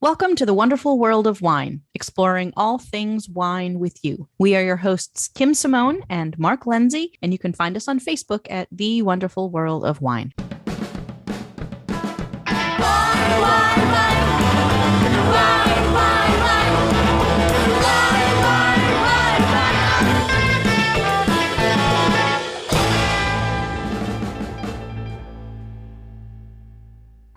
Welcome to the wonderful world of wine, exploring all things wine with you. We are your hosts, Kim Simone and Mark Lindsay, and you can find us on Facebook at The Wonderful World of Wine.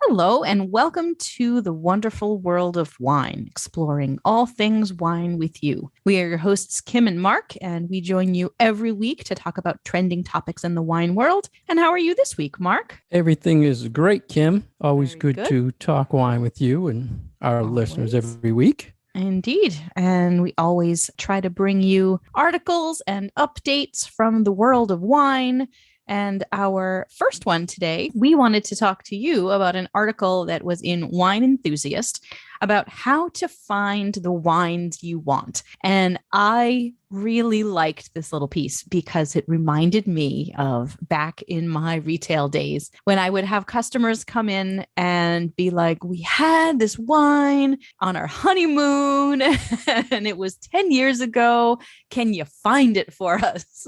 Hello, and welcome to the wonderful world of wine, exploring all things wine with you. We are your hosts, Kim and Mark, and we join you every week to talk about trending topics in the wine world. And how are you this week, Mark? Everything is great, Kim. Always Very good to talk wine with you and our listeners every week. Indeed. And we always try to bring you articles and updates from the world of wine. And our first one today, we wanted to talk to you about an article that was in Wine Enthusiast about how to find the wines you want. And I really liked this little piece because it reminded me of back in my retail days when I would have customers come in and be like, we had this wine on our honeymoon and it was 10 years ago. Can you find it for us?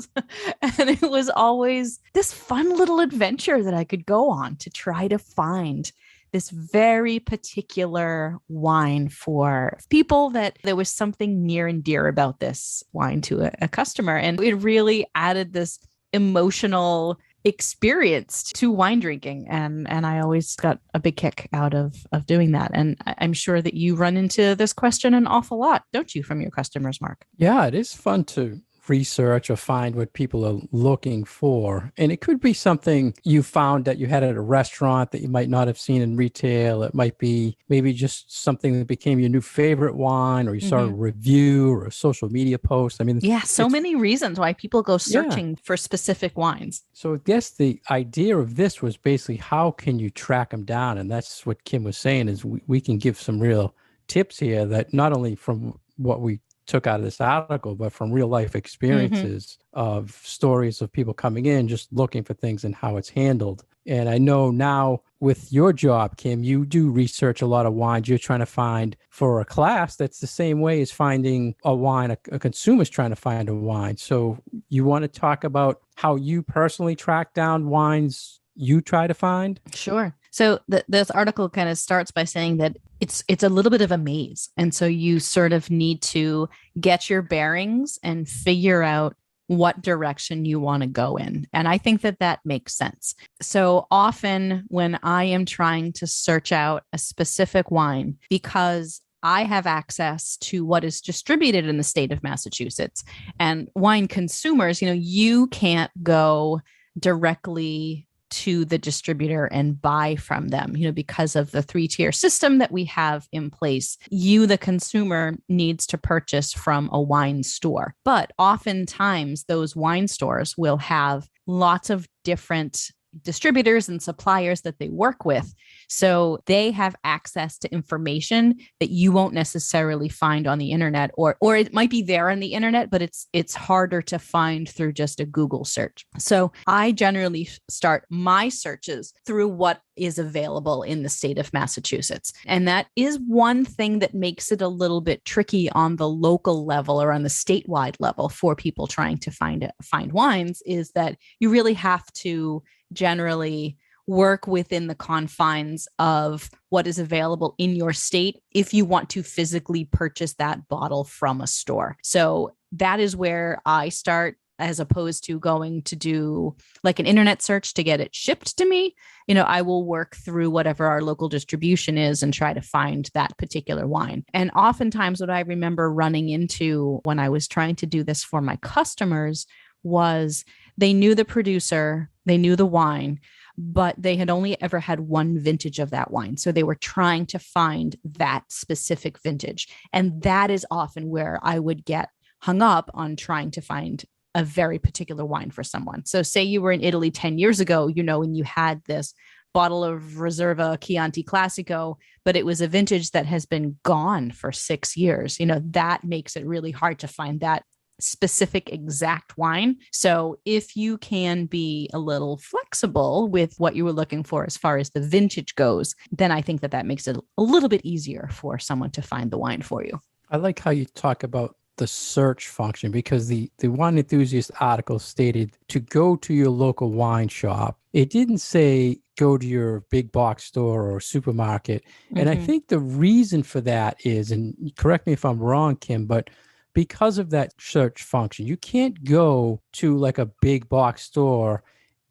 And it was always this fun little adventure that I could go on to try to find this very particular wine for people that there was something near and dear about this wine to a customer. And it really added this emotional experience to wine drinking. And I always got a big kick out of doing that. And I'm sure that you run into this question an awful lot, don't you, from your customers, Mark? Yeah, it is fun to research or find what people are looking for. And it could be something you found that you had at a restaurant that you might not have seen in retail. It might be maybe just something that became your new favorite wine, or you saw a review or a social media post. I mean, yeah, so many reasons why people go searching for specific wines. So I guess the idea of this was basically how can you track them down? And that's what Kim was saying is we can give some real tips here that not only from what we took out of this article, but from real life experiences of stories of people coming in, just looking for things and how it's handled. And I know now with your job, Kim, you do research a lot of wines you're trying to find for a class. That's the same way as finding a wine, a consumer's trying to find a wine. So you want to talk about how you personally track down wines you try to find? Sure. So this article kind of starts by saying that it's a little bit of a maze. And so you sort of need to get your bearings and figure out what direction you want to go in. And I think that makes sense. So often when I am trying to search out a specific wine, because I have access to what is distributed in the state of Massachusetts, and wine consumers, you can't go directly to the distributor and buy from them, because of the 3-tier system that we have in place. You, the consumer, needs to purchase from a wine store. But oftentimes those wine stores will have lots of different distributors and suppliers that they work with. So they have access to information that you won't necessarily find on the internet, or it might be there on the internet, but it's harder to find through just a Google search. So I generally start my searches through what is available in the state of Massachusetts. And that is one thing that makes it a little bit tricky on the local level or on the statewide level for people trying to find wines, is that you really have to generally work within the confines of what is available in your state if you want to physically purchase that bottle from a store. So that is where I start, as opposed to going to do like an internet search to get it shipped to me. I will work through whatever our local distribution is and try to find that particular wine. And oftentimes what I remember running into when I was trying to do this for my customers was they knew the producer, they knew the wine, but they had only ever had one vintage of that wine. So they were trying to find that specific vintage. And that is often where I would get hung up on trying to find a very particular wine for someone. So say you were in Italy 10 years ago, and you had this bottle of Reserva Chianti Classico, but it was a vintage that has been gone for 6 years. That makes it really hard to find that specific exact wine. So if you can be a little flexible with what you were looking for as far as the vintage goes, then I think that that makes it a little bit easier for someone to find the wine for you. I like how you talk about the search function, because the Wine Enthusiast article stated to go to your local wine shop. It didn't say go to your big box store or supermarket. And I think the reason for that is, and correct me if I'm wrong, Kim, but because of that search function, you can't go to like a big box store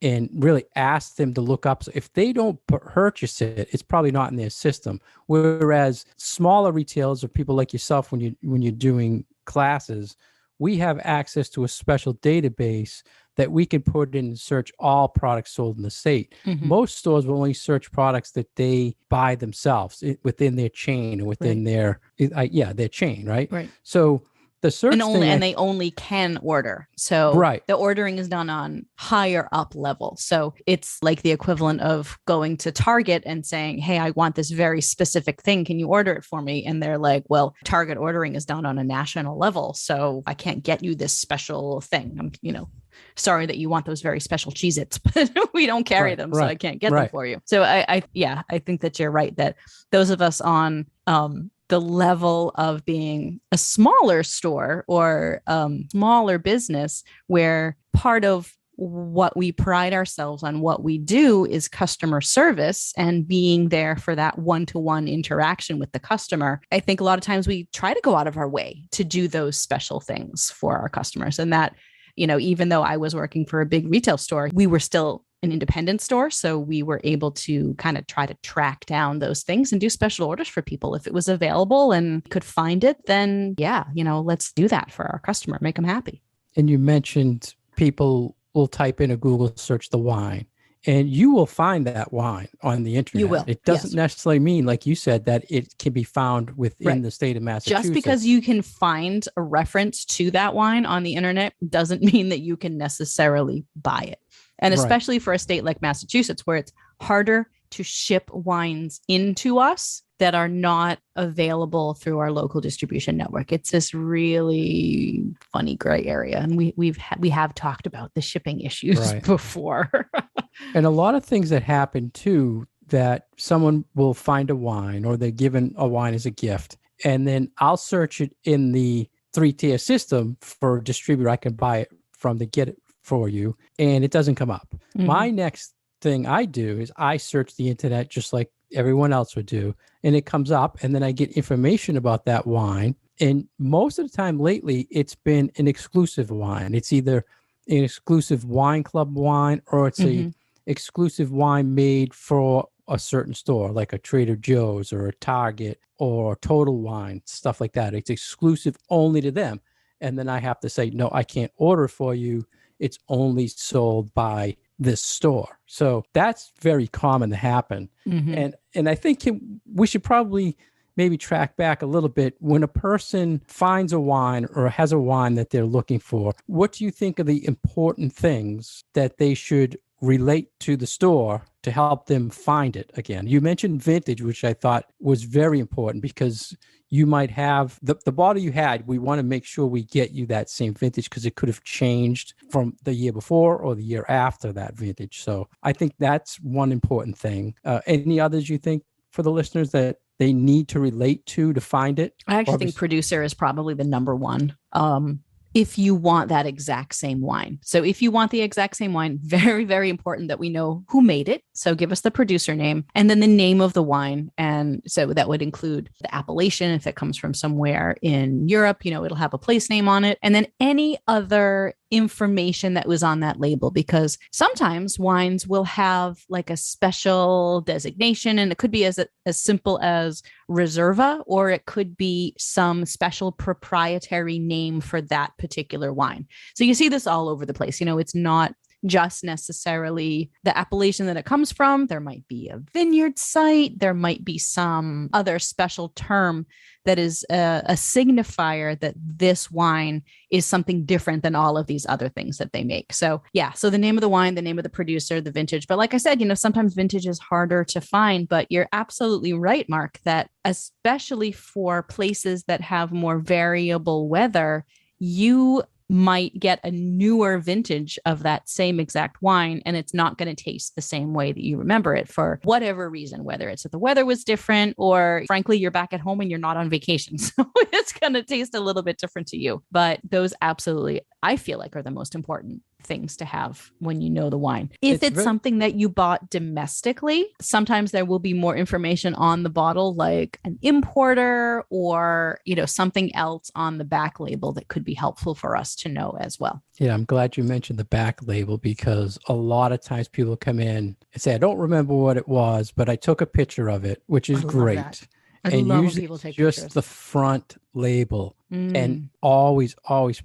and really ask them to look up. So if they don't purchase it, it's probably not in their system. Whereas smaller retailers or people like yourself, when you're doing classes, we have access to a special database that we can put in and search all products sold in the state. Most stores will only search products that they buy themselves within their chain or within their chain, right? Right. So the search and they only can order. So the ordering is done on higher up level. So it's like the equivalent of going to Target and saying, hey, I want this very specific thing. Can you order it for me? And they're like, well, Target ordering is done on a national level, so I can't get you this special thing. I'm, sorry that you want those very special Cheez-Its, but we don't carry them, so I can't get them for you. So I think that you're right, that those of us on the level of being a smaller store or smaller business, where part of what we pride ourselves on, what we do, is customer service and being there for that one-to-one interaction with the customer. I think a lot of times we try to go out of our way to do those special things for our customers. And that, even though I was working for a big retail store, we were still an independent store. So we were able to kind of try to track down those things and do special orders for people. If it was available and could find it, then let's do that for our customer, make them happy. And you mentioned people will type in a Google search the wine, and you will find that wine on the internet. You will. It doesn't necessarily mean, like you said, that it can be found within the state of Massachusetts. Just because you can find a reference to that wine on the internet doesn't mean that you can necessarily buy it. And especially for a state like Massachusetts, where it's harder to ship wines into us that are not available through our local distribution network. It's this really funny gray area. And we have talked about the shipping issues before. And a lot of things that happen too, that someone will find a wine or they're given a wine as a gift, and then I'll search it in the 3-tier system for a distributor I can buy it from to get it for you, and it doesn't come up. My next thing I do is I search the internet just like everyone else would do, and it comes up, and then I get information about that wine. And most of the time lately, it's been an exclusive wine. It's either an exclusive wine club wine, or it's a exclusive wine made for a certain store, like a Trader Joe's or a Target or Total Wine, stuff like that. It's exclusive only to them. And then I have to say, no, I can't order for you. It's only sold by this store. So that's very common to happen. And I think we should probably maybe track back a little bit. When a person finds a wine or has a wine that they're looking for, what do you think are the important things that they should relate to the store to help them find it again? You mentioned vintage, which I thought was very important, because you might have the bottle you had. We want to make sure we get you that same vintage, because it could have changed from the year before or the year after that vintage. So I think that's one important thing. Any others you think for the listeners that they need to relate to find it? I actually think producer is probably the number one. If you want that exact same wine. So if you want the exact same wine, very, very important that we know who made it. So give us the producer name and then the name of the wine. And so that would include the appellation. If it comes from somewhere in Europe, it'll have a place name on it. And then any other information that was on that label, because sometimes wines will have like a special designation, and it could be as simple as Reserva, or it could be some special proprietary name for that particular wine. So you see this all over the place. It's not just necessarily the appellation that it comes from. There might be a vineyard site. There might be some other special term that is a signifier that this wine is something different than all of these other things that they make. So so the name of the wine, the name of the producer, the vintage. But like I said, sometimes vintage is harder to find, but you're absolutely right, Mark, that especially for places that have more variable weather, you might get a newer vintage of that same exact wine, and it's not going to taste the same way that you remember it for whatever reason, whether it's that the weather was different or frankly, you're back at home and you're not on vacation. So it's going to taste a little bit different to you. But those absolutely, I feel like, are the most important things to have when you know the wine. If it's something that you bought domestically, sometimes there will be more information on the bottle, like an importer or, something else on the back label that could be helpful for us to know as well. Yeah, I'm glad you mentioned the back label, because a lot of times people come in and say, I don't remember what it was, but I took a picture of it, which is great. And usually people take just pictures. The front label. And always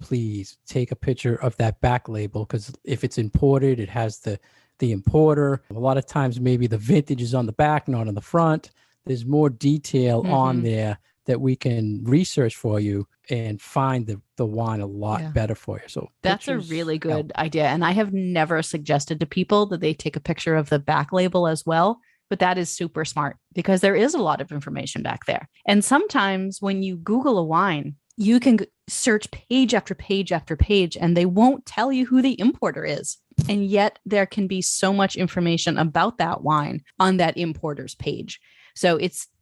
please take a picture of that back label, because if it's imported, it has the importer. A lot of times maybe the vintage is on the back, not on the front. There's more detail on there that we can research for you and find the wine a lot better for you. So that's a really good idea. And I have never suggested to people that they take a picture of the back label as well. But that is super smart, because there is a lot of information back there. And sometimes when you Google a wine, you can search page after page after page, and they won't tell you who the importer is. And yet there can be so much information about that wine on that importer's page. So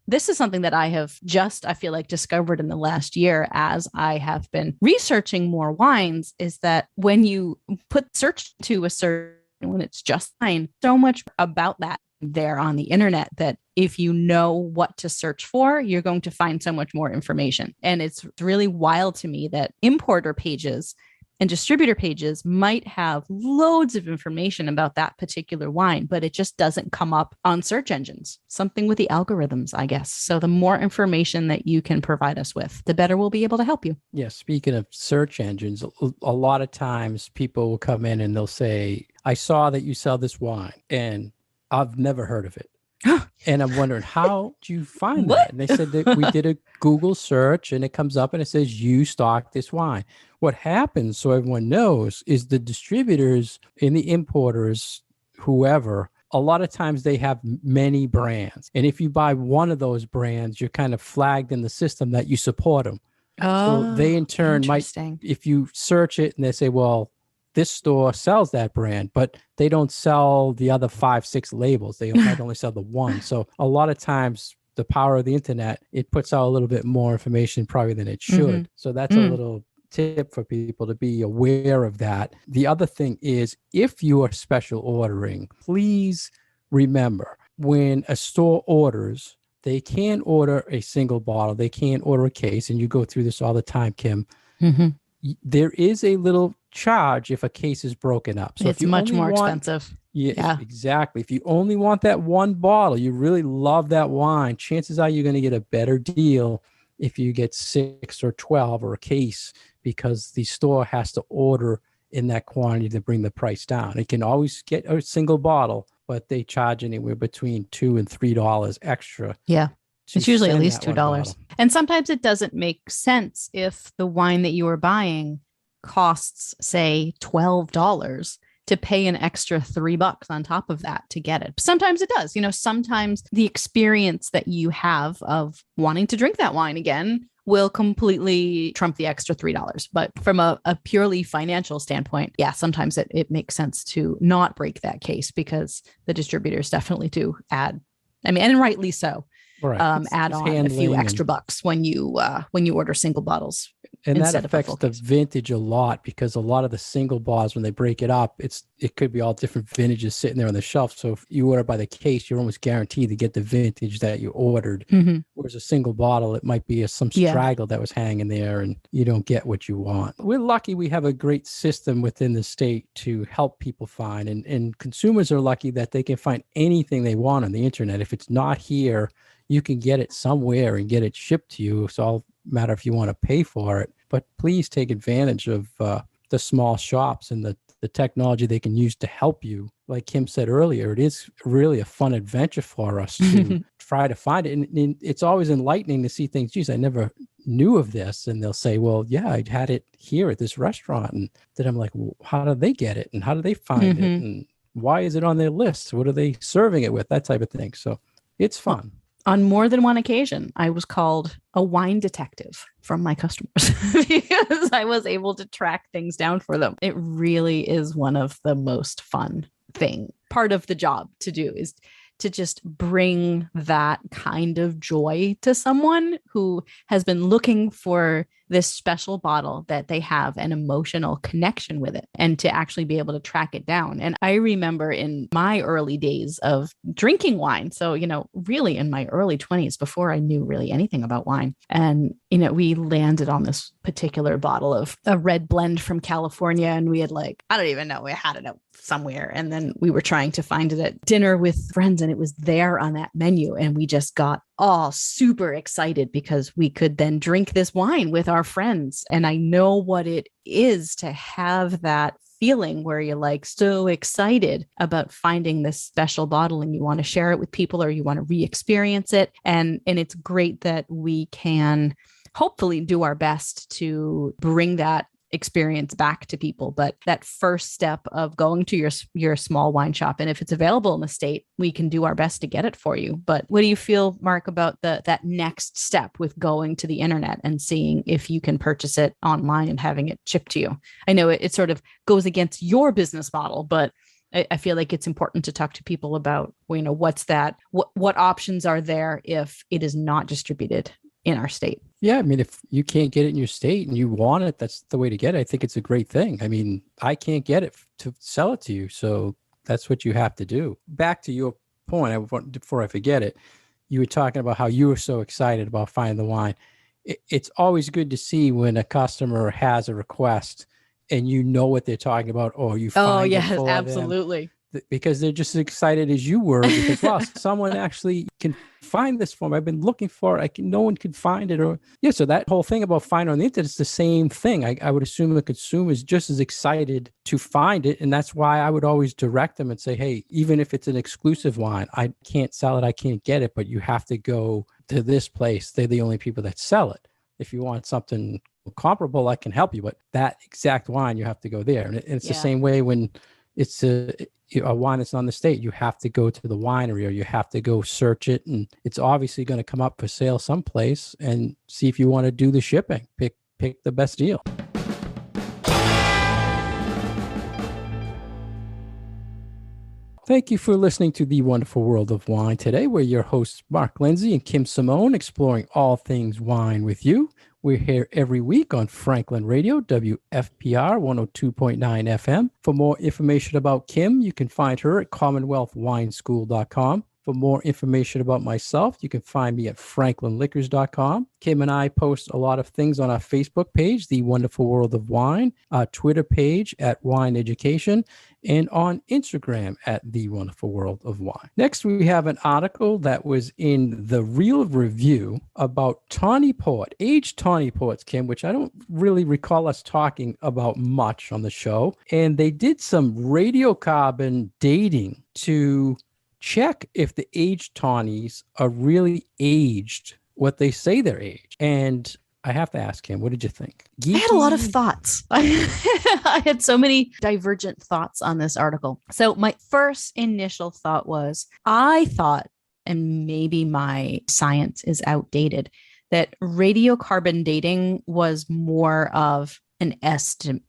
this is something that I have I feel like, discovered in the last year as I have been researching more wines, is that when you put search to a search, when it's just wine, so much about that there on the internet that if you know what to search for, you're going to find so much more information. And it's really wild to me that importer pages and distributor pages might have loads of information about that particular wine, but it just doesn't come up on search engines. Something with the algorithms, I guess. So the more information that you can provide us with, the better we'll be able to help you. Yeah. Speaking of search engines, a lot of times people will come in and they'll say, I saw that you sell this wine and I've never heard of it. And I'm wondering, how do you find that? And they said that we did a Google search and it comes up and it says, you stock this wine. What happens, so everyone knows, is the distributors and the importers, whoever, a lot of times they have many brands. And if you buy one of those brands, you're kind of flagged in the system that you support them. So they in turn might, if you search it and they say, well, this store sells that brand, but they don't sell the other 5-6 labels. They might only sell the one. So a lot of times the power of the internet, it puts out a little bit more information probably than it should. So that's a little tip for people to be aware of that. The other thing is, if you are special ordering, please remember, when a store orders, they can't order a single bottle. They can't order a case. And you go through this all the time, Kim. There is a little charge if a case is broken up. So it's much more expensive. Yeah, exactly. If you only want that one bottle, you really love that wine, chances are you're going to get a better deal if you get 6 or 12 or a case, because the store has to order in that quantity to bring the price down. It can always get a single bottle, but they charge anywhere between $2 and $3 extra. Yeah. It's usually at least $2. And sometimes it doesn't make sense if the wine that you are buying costs, say, $12 to pay an extra $3 on top of that to get it. Sometimes it does. Sometimes the experience that you have of wanting to drink that wine again will completely trump the extra $3. But from a purely financial standpoint, yeah, sometimes it makes sense to not break that case, because the distributors definitely do add, and rightly so. Right. Add on a few extra bucks when you order single bottles. And that affects the vintage a lot, because a lot of the single bottles, when they break it up, it could be all different vintages sitting there on the shelf. So if you order by the case, you're almost guaranteed to get the vintage that you ordered. Whereas a single bottle, it might be some straggle that was hanging there and you don't get what you want. We're lucky we have a great system within the state to help people find, and consumers are lucky that they can find anything they want on the internet. If it's not here, you can get it somewhere and get it shipped to you. It's all a matter if you want to pay for it. But please take advantage of the small shops and the technology they can use to help you. Like Kim said earlier, it is really a fun adventure for us to try to find it. And it's always enlightening to see things. Geez, I never knew of this. And they'll say, well, yeah, I had it here at this restaurant. And then I'm like, well, how do they get it? And how do they find it? And why is it on their list? What are they serving it with? That type of thing. So it's fun. on more than one occasion, I was called a wine detective from my customers because I was able to track things down for them. It really is one of the most fun part of the job to do is to just bring that kind of joy to someone who has been looking for this special bottle that they have an emotional connection with it, and to actually be able to track it down. And I remember in my early days of drinking wine, so, really in my early 20s, before I knew really anything about wine, and, we landed on this particular bottle of a red blend from California, and we had I don't even know, we had it out somewhere. And then we were trying to find it at dinner with friends, and it was there on that menu. And we just got all super excited because we could then drink this wine with our friends. And I know what it is to have that feeling where you're so excited about finding this special bottle and you want to share it with people or you want to re-experience it. And it's great that we can hopefully do our best to bring that experience back to people. But that first step of going to your small wine shop, and if it's available in the state, we can do our best to get it for you. But what do you feel, Mark, about that next step with going to the internet and seeing if you can purchase it online and having it shipped to you? I know it sort of goes against your business model, but I feel like it's important to talk to people about, what's that, what options are there if it is not distributed in our state. Yeah, I mean, if you can't get it in your state and you want it, that's the way to get it. I think it's a great thing. I mean, I can't get it to sell it to you, so that's what you have to do. Back to your point, before I forget it, you were talking about how you were so excited about finding the wine. It's always good to see when a customer has a request and you know what they're talking about, or you find it for absolutely. them, because they're just as excited as you were because, wow, someone actually can find this for me. I've been looking for it. No one could find it. So that whole thing about finding on the internet is the same thing. I would assume the consumer is just as excited to find it. And that's why I would always direct them and say, hey, even if it's an exclusive wine, I can't sell it. I can't get it, but you have to go to this place. They're the only people that sell it. If you want something comparable, I can help you. But that exact wine, you have to go there. And it's the same way when it's a wine that's on the state. You have to go to the winery or you have to go search it. And it's obviously going to come up for sale someplace, and see if you want to do the shipping. Pick the best deal. Thank you for listening to The Wonderful World of Wine today. We're your hosts, Mark Lindsay and Kim Simone, exploring all things wine with you. We're here every week on Franklin Radio, WFPR 102.9 FM. For more information about Kim, you can find her at CommonwealthWineSchool.com. For more information about myself, you can find me at franklinliquors.com. Kim and I post a lot of things on our Facebook page, The Wonderful World of Wine, our Twitter page at Wine Education, and on Instagram at The Wonderful World of Wine. Next, we have an article that was in the Real Review about tawny port, aged tawny ports, Kim, which I don't really recall us talking about much on the show. And they did some radiocarbon dating to check if the aged tawnies are really aged what they say they're aged. And I have to ask him, what did you think? Geeky? I had a lot of thoughts. I had so many divergent thoughts on this article. So my first initial thought was, I thought, and maybe my science is outdated, that radiocarbon dating was more of an estimate,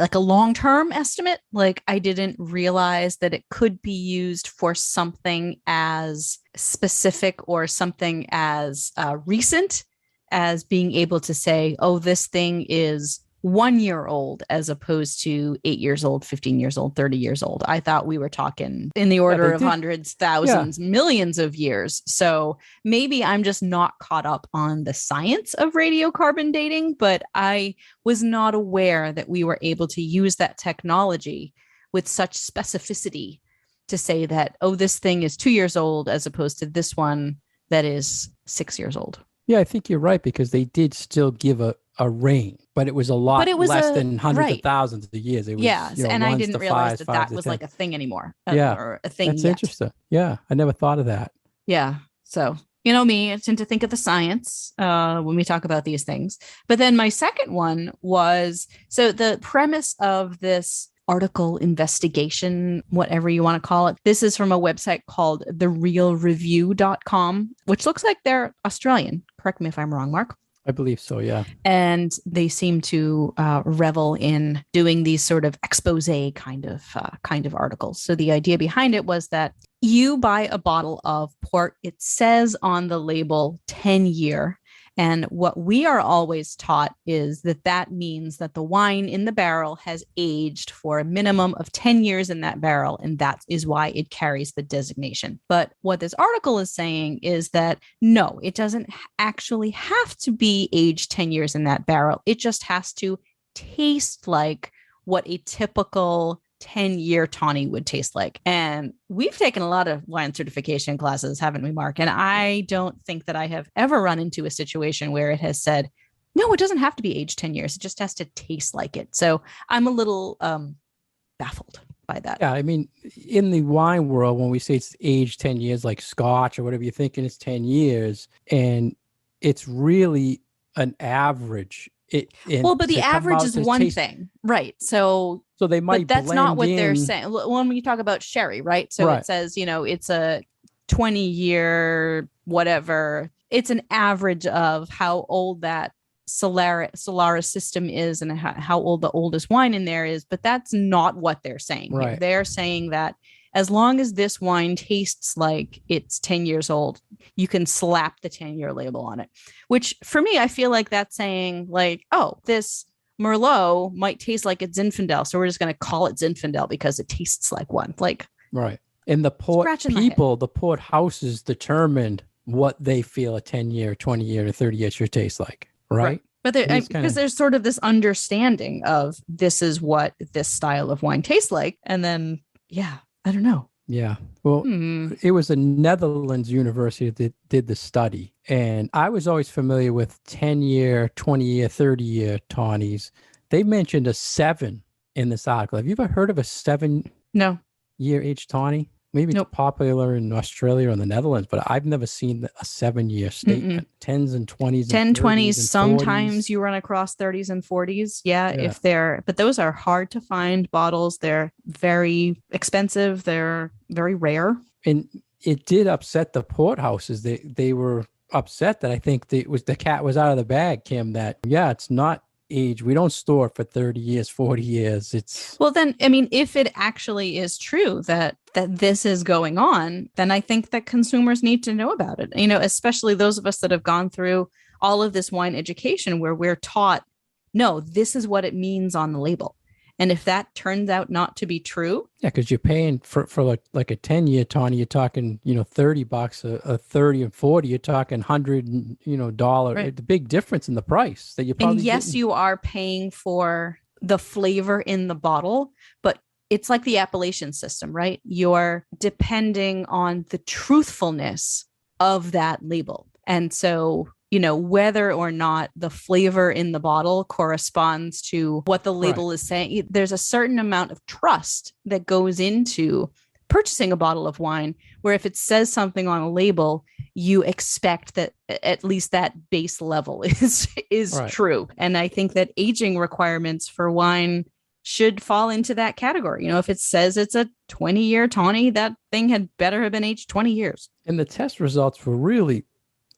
like a long-term estimate. Like, I didn't realize that it could be used for something as specific or something as recent as being able to say, oh, this thing is 1 year old as opposed to 8 years old, 15 years old, 30 years old. I thought we were talking in the order of hundreds, thousands, millions of years. So maybe I'm just not caught up on the science of radiocarbon dating, but I was not aware that we were able to use that technology with such specificity to say that, oh, this thing is 2 years old as opposed to this one that is 6 years old. Yeah, I think you're right, because they did still give a range, but it was a lot less than hundreds of thousands of years. It was, and I didn't realize that was like a thing anymore. Or a thing. That's interesting. Yeah, I never thought of that. Yeah. So, me, I tend to think of the science when we talk about these things. But then my second one was, so the premise of this article investigation, whatever you want to call it. This is from a website called therealreview.com, which looks like they're Australian. Correct me if I'm wrong, Mark. I believe so, yeah. And they seem to revel in doing these sort of expose kind of articles. So the idea behind it was that you buy a bottle of port, it says on the label 10-year. And what we are always taught is that that means that the wine in the barrel has aged for a minimum of 10 years in that barrel. And that is why it carries the designation. But what this article is saying is that no, it doesn't actually have to be aged 10 years in that barrel. It just has to taste like what a typical 10-year tawny would taste like. And we've taken a lot of wine certification classes, haven't we, Mark? And I don't think that I have ever run into a situation where it has said, no, it doesn't have to be aged 10 years. It just has to taste like it. So I'm a little baffled by that. Yeah, I mean, in the wine world, when we say it's aged 10 years, like Scotch or whatever you're thinking, it's 10 years. And it's really an average. But the average is one thing, right? So they might, but that's not what they're saying. When we talk about sherry, right? So it says, it's a 20-year whatever. It's an average of how old that Solaris system is and how old the oldest wine in there is. But that's not what they're saying. Right. Here. They're saying that as long as this wine tastes like it's 10 years old, you can slap the 10-year label on it, which for me, I feel like that's saying like, oh, this Merlot might taste like it's Zinfandel. So we're just going to call it Zinfandel because it tastes like one. Like, right. And the port people, the port houses determined what they feel a 10-year, 20-year, or 30-year should taste like. Right. But because there's sort of this understanding of this is what this style of wine tastes like. And then, yeah. I don't know. Yeah. Well, It was a Netherlands university that did the study. And I was always familiar with 10-year, 20-year, 30-year tawnies. They mentioned a 7 in this article. Have you ever heard of a 7-year aged tawny? Maybe it's popular in Australia or in the Netherlands, but I've never seen a 7-year statement. 10s and 20s. 10, 20s. Sometimes you run across 30s and 40s. Yeah. If but those are hard to find bottles. They're very expensive. They're very rare. And it did upset the port houses. They were upset that I think the cat was out of the bag, Kim, that, it's not age. We don't store it for 30 years, 40 years. Well, then, I mean, if it actually is true that this is going on, then I think that consumers need to know about it, especially those of us that have gone through all of this wine education where we're taught, no, this is what it means on the label. And if that turns out not to be true. Yeah, because you're paying for like a 10-year tawny, you're talking, $30, a 30 and 40, you're talking $100, dollar. Right. The big difference in the price that you probably. And yes, you are paying for the flavor in the bottle, but it's like the appellation system, right? You're depending on the truthfulness of that label. And so, whether or not the flavor in the bottle corresponds to what the label is saying, there's a certain amount of trust that goes into purchasing a bottle of wine, where if it says something on a label, you expect that at least that base level is true. And I think that aging requirements for wine should fall into that category. If it says it's a 20-year tawny, that thing had better have been aged 20 years. And the test results were really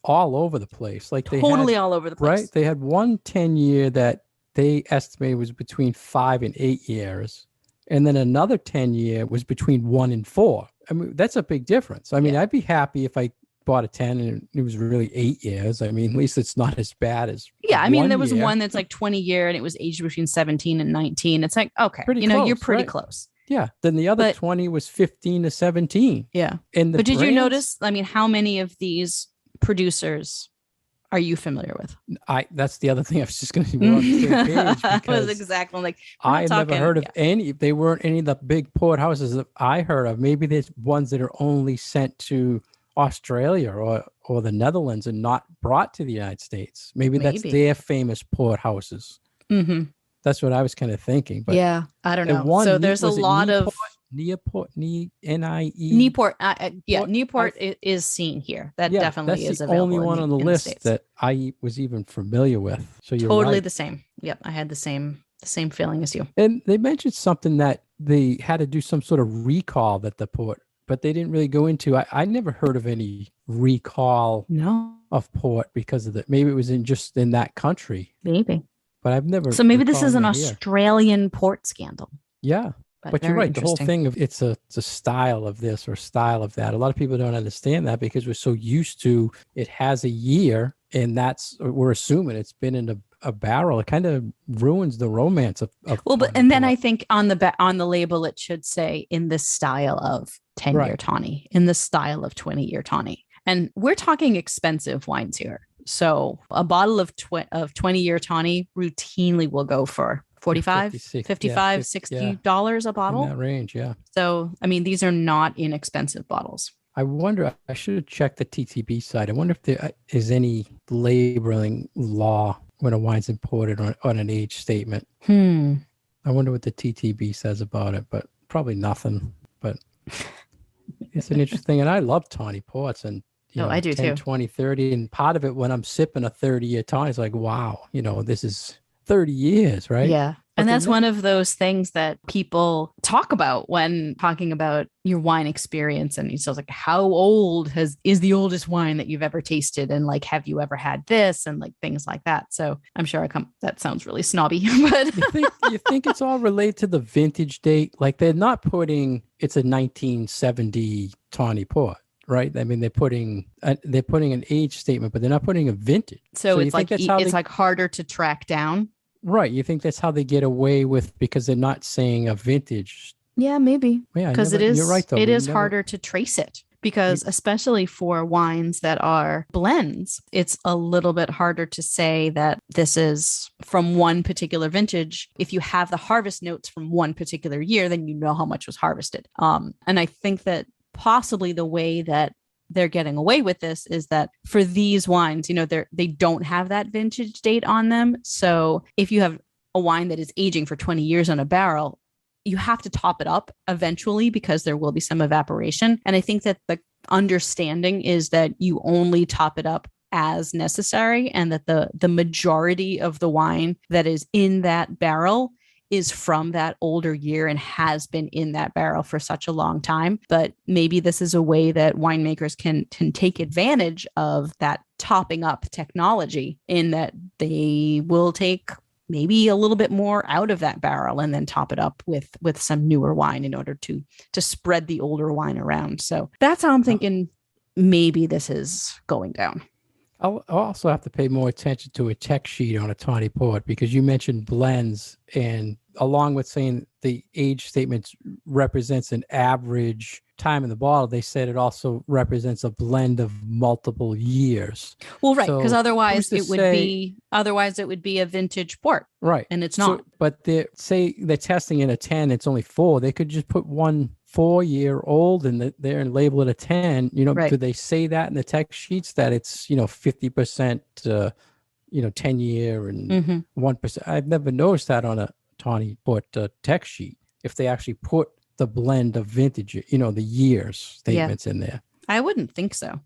all over the place. Like totally all over the place. Right? They had one 10-year that they estimated was between 5 and 8 years. And then another 10-year was between 1 and 4. I mean, that's a big difference. I mean, I'd be happy if I bought a 10 and it was really 8 years. I mean, at least it's not as bad as. Yeah. I mean, there was one that's like 20-year and it was aged between 17 and 19. It's like, okay, pretty close, you're pretty close. Yeah. Then the other 20 was 15 to 17. Yeah. But did you notice, I mean, how many of these producers are you familiar with? That's the other thing I was just going to be on the same page. I was exactly like, I never heard of any. They weren't any of the big port houses that I heard of. Maybe there's ones that are only sent to Australia or the Netherlands and not brought to the United States. Maybe that's their famous port houses. Mm-hmm. That's what I was kind of thinking. But yeah, I don't know. So there's a lot of Newport, N-I-E. Newport, Newport is seen here. That definitely is available. That's the only one on the list that I was even familiar with. So you're totally right. the same. Yep, I had the same the same feeling as you. And they mentioned something that they had to do some sort of recall that the port, but they didn't really go into. I never heard of any recall No, of port because of that. Maybe it was just in that country, maybe. but I've never. So maybe this is recalling an it here. Australian port scandal. Yeah. But you're very right. The whole interesting. thing of it's a style of this or style of that. A lot of people don't understand that because we're so used to it has a year, and we're assuming it's been in a barrel. It kind of ruins the romance of Well, but Tawny and then Port. I think on the label it should say in the style of 10-year Right. tawny, in the style of 20-year tawny. And we're talking expensive wines here. So a bottle of 20-year tawny routinely will go for $45, 56, $55, yeah, $60 a in bottle. that range. Yeah. So, I mean, these are not inexpensive bottles. I wonder, I should have checked the TTB site. I wonder if there is any labeling law when a wine's imported on an age statement. I wonder what the TTB says about it, but probably nothing. But it's an interesting thing. And I love tawny ports and, I do 10, too. 20, 30. And part of it when I'm sipping a 30-year tawny, it's like, wow, this is 30 years, right? Yeah. But And they that's one of those things that people talk about when talking about your wine experience. And it's like, how old is the oldest wine that you've ever tasted? And like, have you ever had this? And like things like that. So I'm sure that sounds really snobby, but you think it's all related to the vintage date? Like they're not putting it's a 1970 tawny port, right? I mean, they're putting an age statement, but they're not putting a vintage. so you it's think like, that's how it's they- like harder to track down. Right. You think that's how they get away with because they're not saying a vintage. Yeah, maybe. Yeah, Because it is, you're right, though. it We is never- harder to trace it. Because especially for wines that are blends, it's a little bit harder to say that this is from one particular vintage. If you have the harvest notes from one particular year, then you know how much was harvested. And I think that possibly the way that they're getting away with this is that for these wines, they don't have that vintage date on them. So if you have a wine that is aging for 20 years on a barrel, you have to top it up eventually because there will be some evaporation. And I think that the understanding is that you only top it up as necessary and that the majority of the wine that is in that barrel is from that older year and has been in that barrel for such a long time. But maybe this is a way that winemakers can take advantage of that topping up technology in that they will take maybe a little bit more out of that barrel and then top it up with some newer wine in order to spread the older wine around. So that's how I'm thinking maybe this is going down. I'll also have to pay more attention to a tech sheet on a tawny port because you mentioned blends, and along with saying the age statement represents an average time in the bottle, they said it also represents a blend of multiple years. Well, right, because So otherwise who's it to would say- be a vintage port, Right. and it's So- not. but say they're testing in a 10, it's only 4. They could just put one 4-year-old in there and label it a 10. Right. Do they say that in the tech sheets that it's 50% 10-year and Mhm. 1%? I've never noticed that on a tawny port tech sheet. If they actually put the blend of vintage, the years statements in there. I wouldn't think so. I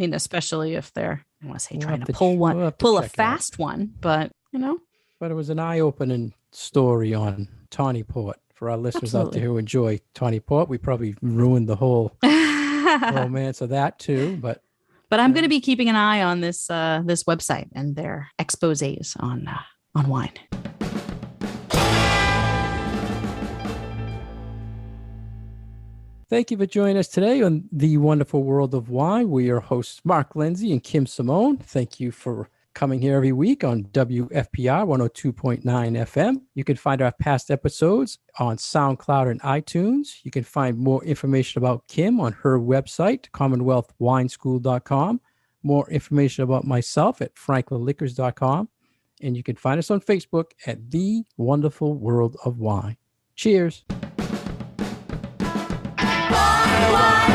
mean, especially if they're, I want to say, We'll trying have to to pull ch- one, we'll have to pull a check it out. fast one, but But it was an eye-opening story on tawny port for our listeners out Absolutely. there who enjoy tawny port. We probably ruined the whole romance of that too, but I'm going to be keeping an eye on this website and their exposés on wine. thank you for joining us today on The Wonderful World of Wine. We are hosts Mark Lindsay and Kim Simone. Thank you for coming here every week on WFPR 102.9 FM. You can find our past episodes on SoundCloud and iTunes. You can find more information about Kim on her website, CommonwealthWineSchool.com. More information about myself at FranklinLiquors.com. And you can find us on Facebook at The Wonderful World of Wine. Cheers. Wine,